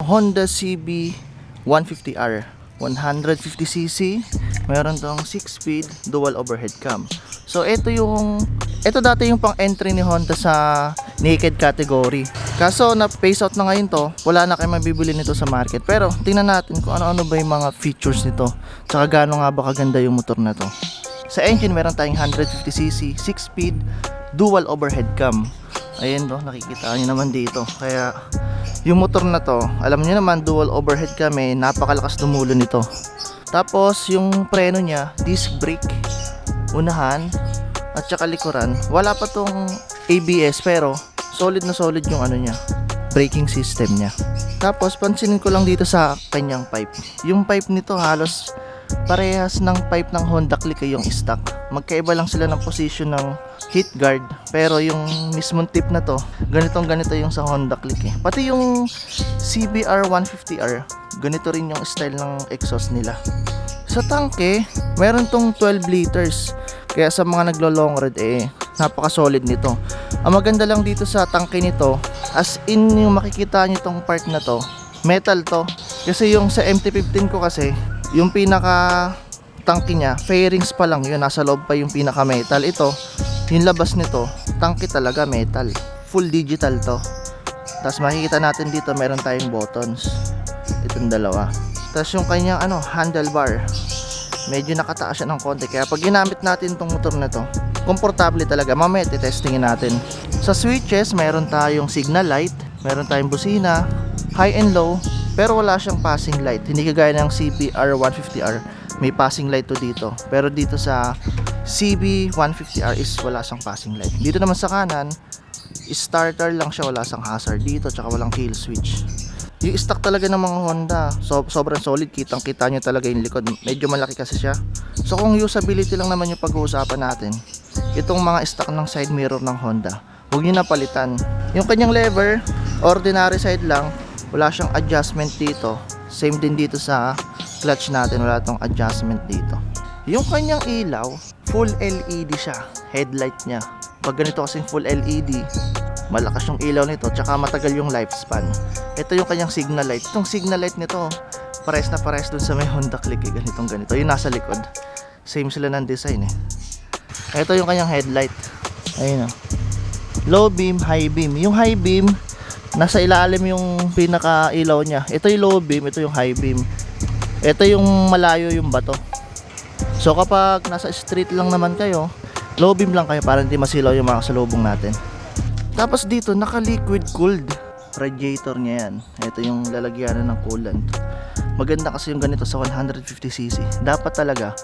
Honda CB 150R 150cc. Meron tong 6-speed dual overhead cam. So ito dati yung pang entry ni Honda sa naked category. Kaso na phase out na ngayon to, wala na kayo mabibili nito sa market. Pero tingnan natin kung ano-ano ba yung mga features nito, tsaka gaano nga ba kaganda yung motor na to. Sa engine meron tayong 150cc 6-speed dual overhead cam. Ayan do, nakikita nyo naman dito. Kaya yung motor na to, alam nyo naman dual overhead cam napakalakas dumulo nito. Tapos yung preno niya, disc brake, unahan at saka likuran. Wala pa tong ABS pero solid na solid yung ano niya, braking system niya. Tapos pansinin ko lang dito sa kanyang pipe. Yung pipe nito halos parehas ng pipe ng Honda Click yung stock. Magkaiba lang sila ng position ng heat guard, pero yung mismong tip na to, ganito yung sa Honda Click Pati yung CBR 150R, ganito rin yung style ng exhaust nila. Sa tanke, meron tong 12 liters. Kaya sa mga naglo-long ride napaka solid nito. Ang maganda lang dito sa tanke nito, as in yung makikita nyo tong part na to, metal to. Kasi yung sa MT-15 ko kasi, yung pinaka tangke niya, fairings pa lang yun, nasa loob pa yung pinaka metal. Ito, yung labas nito, tangke talaga metal, full digital to. Tapos makikita natin dito meron tayong buttons, itong dalawa. Tapos yung kanyang handlebar, medyo nakataas siya ng konti. Kaya pag ginamit natin tong motor na to, komportable talaga. Mamaya testingin natin. Sa switches, meron tayong signal light, meron tayong busina, high and low, pero wala siyang passing light. Hindi kagaya ng CBR 150R, may passing light to dito. Pero dito sa CB 150R is wala siyang passing light. Dito naman sa kanan, starter lang siya, wala siyang hazard dito, tsaka walang kill switch. Yung stock talaga ng mga Honda, sobrang solid. Kitang kita nyo talaga yung likod, medyo malaki kasi siya. So kung usability lang naman yung pag-uusapan natin, itong mga stock ng side mirror ng Honda, huwag nyo na palitan. Yung kanyang lever, ordinary side lang, wala siyang adjustment dito. Same din dito sa clutch natin, wala tong adjustment dito. Yung kanyang ilaw, full LED siya, headlight niya. Pag ganito kasing full LED, malakas yung ilaw nito, tsaka matagal yung lifespan. Ito yung kanyang signal light. Itong signal light nito, pares na pares dun sa may Honda Click ganitong ganito. Yung nasa likod, same sila ng design Ito yung kanyang headlight. Ayun low beam, high beam. Yung high beam, nasa ilalim yung pinaka ilaw niya. Ito yung low beam, ito yung high beam. Ito yung malayo yung bato. So kapag nasa street lang naman kayo, low beam lang kayo para hindi masilaw yung mga kasalubong natin. Tapos dito, naka liquid cooled radiator niya yan. Ito yung lalagyanan ng coolant. Maganda kasi yung ganito sa 150cc. Dapat talaga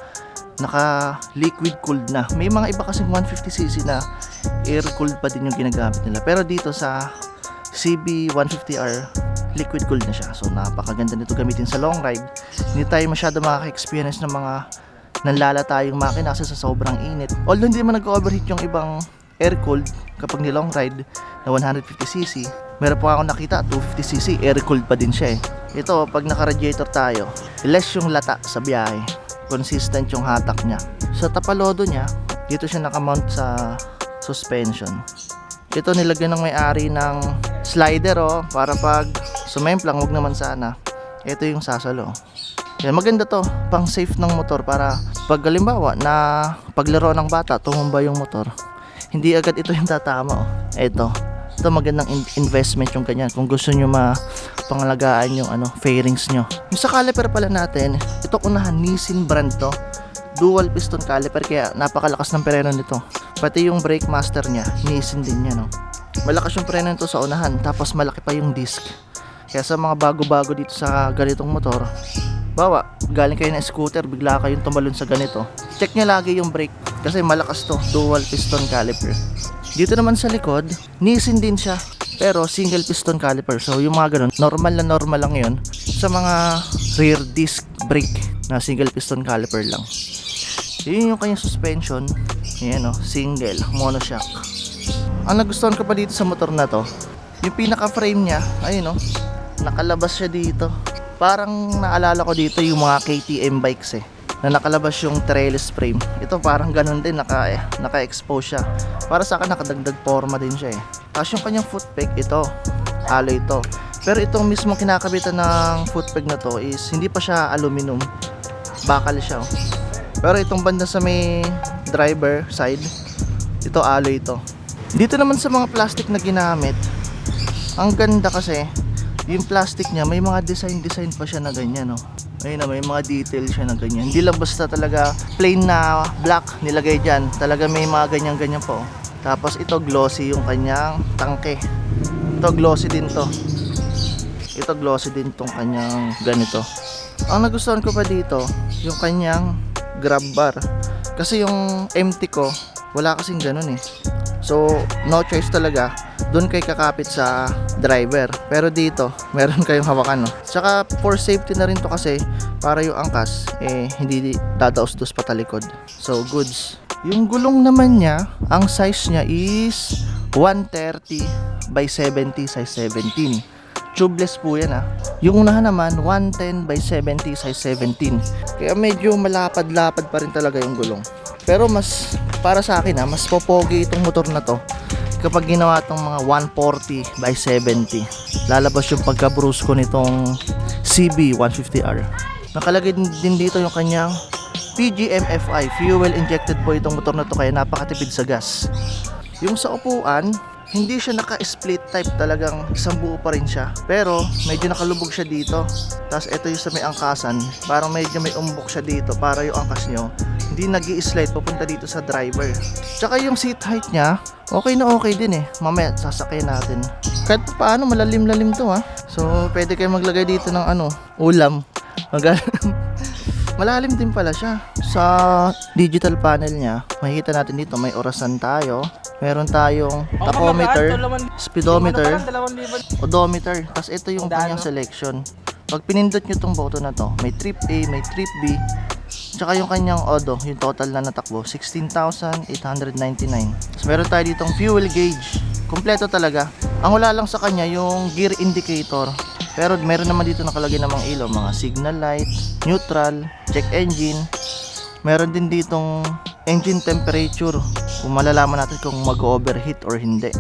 naka liquid cooled na. May mga iba kasing 150cc na air cooled pa din yung ginagamit nila. Pero dito sa CB 150R, liquid cooled na siya. So napakaganda nito gamitin sa long ride. Hindi tayo masyado makaka-experience ng mga nanlalata yung makina kasi sa sobrang init. Although hindi naman nag-overheat yung ibang air cooled kapag ni long ride na 150cc, meron pa akong nakita 250cc air cooled pa din siya Ito pag naka-radiator tayo, less yung lata sa biyahe, consistent yung hatak niya. Sa tapalodo niya, dito siya nakamount sa suspension. Ito nilagyan ng may-ari ng slider para pag sumemplang, wag naman sana. Ito yung sasalo. Yan, maganda to, pang safe ng motor para pag halimbawa na paglaro ng bata, tumumba yung motor, hindi agad ito yung tatama Ito magandang investment yung ganyan kung gusto nyo pangalagaan yung fairings nyo. Yung sa caliper pala natin, ito unahan, Nissin brand to, dual piston caliper, kaya napakalakas ng preno nito. Pati yung brake master nya, Nissin din yan Malakas yung preno nito sa unahan, tapos malaki pa yung disc. Kaya sa mga bago-bago dito sa ganitong motor, bawa galing kayo na scooter, bigla kayong tumalon sa ganito, check nyo lagi yung brake kasi malakas to, dual piston caliper. Dito naman sa likod, Nissin din siya, pero single piston caliper. So yung mga ganun, normal lang yun sa mga rear disc brake na single piston caliper lang. Yun yung kanyang suspension. Ayan single, monoshock. Ang nagustuhan ko pa dito sa motor na to, yung pinaka frame nya, ayun nakalabas siya dito. Parang naalala ko dito yung mga KTM bikes na nakalabas yung trellis frame. Ito parang ganun din, naka-expose siya. Para sa akin nakadagdag forma din siya Tapos yung kanyang foot peg, ito alloy to. Pero itong mismo kinakabitan ng foot peg na to is hindi pa siya aluminum, bakal siya. Pero itong banda sa may driver side, ito alloy ito. Dito naman sa mga plastic na ginamit, ang ganda kasi yung plastic niya may mga design pa siya na ganyan, no. Ayun na, may mga detail siya na ganyan. Hindi lang basta talaga plain na black nilagay dyan. Talaga may mga ganyan po. Tapos ito glossy yung kanyang tangke. Ito glossy din to. Ito glossy din tong kanyang ganito. Ang nagustuhan ko pa dito, yung kanyang grab bar. Kasi yung empty ko, wala kasing ganun eh. So, no choice talaga. Doon kayo kakapit sa driver. Pero dito, meron kayong hawakan, no? Tsaka for safety na rin to kasi para yung angkas hindi dadaos-dos patalikod. So, goods. Yung gulong naman niya, ang size niya is 130 by 70 size 17. Tubeless po yan, ah. Yung unahan naman 110 by 70 size 17. Kaya medyo malapad-lapad pa rin talaga yung gulong. Pero mas para sa akin, mas popogi itong motor na to kapag ginawa itong mga 140 by 70. Lalabas yung pagka-brusco nitong CB150R. Nakalagay din dito yung kanyang PGM-FI, fuel injected po itong motor na to, kaya napakatipid sa gas. Yung sa upuan, hindi siya naka-split type, talagang isang buo pa rin siya. Pero medyo nakalubog siya dito. Tapos ito yung sa may angkasan, parang medyo may umbok siya dito para yung angkas nyo hindi nag-i-slide papunta dito sa driver. Tsaka yung seat height niya, okay na okay din eh. Mamaya sasakyan natin. Kahit paano malalim-lalim to, ha. So pwede kayo maglagay dito ng ulam. Malalim din pala siya. Sa digital panel niya, makikita natin dito may orasan tayo. Meron tayong tachometer, speedometer, odometer. Tapos ito yung kanyang selection. Pag pinindot nyo tong button na to, may trip A, may trip B. Tsaka yung kanyang odo, yung total na natakbo, 16,899. Tapos meron tayo ditong fuel gauge. Kompleto talaga. Ang wala lang sa kanya yung gear indicator. Pero meron naman dito nakalagay namang ilaw, mga signal light, neutral, check engine. Meron din ditong engine temperature, kung malalaman natin kung mag-overheat or hindi.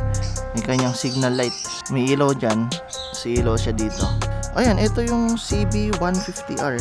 May kanyang signal light, may ilaw dyan, si ilaw siya dito. Ayan, ito yung CB150R.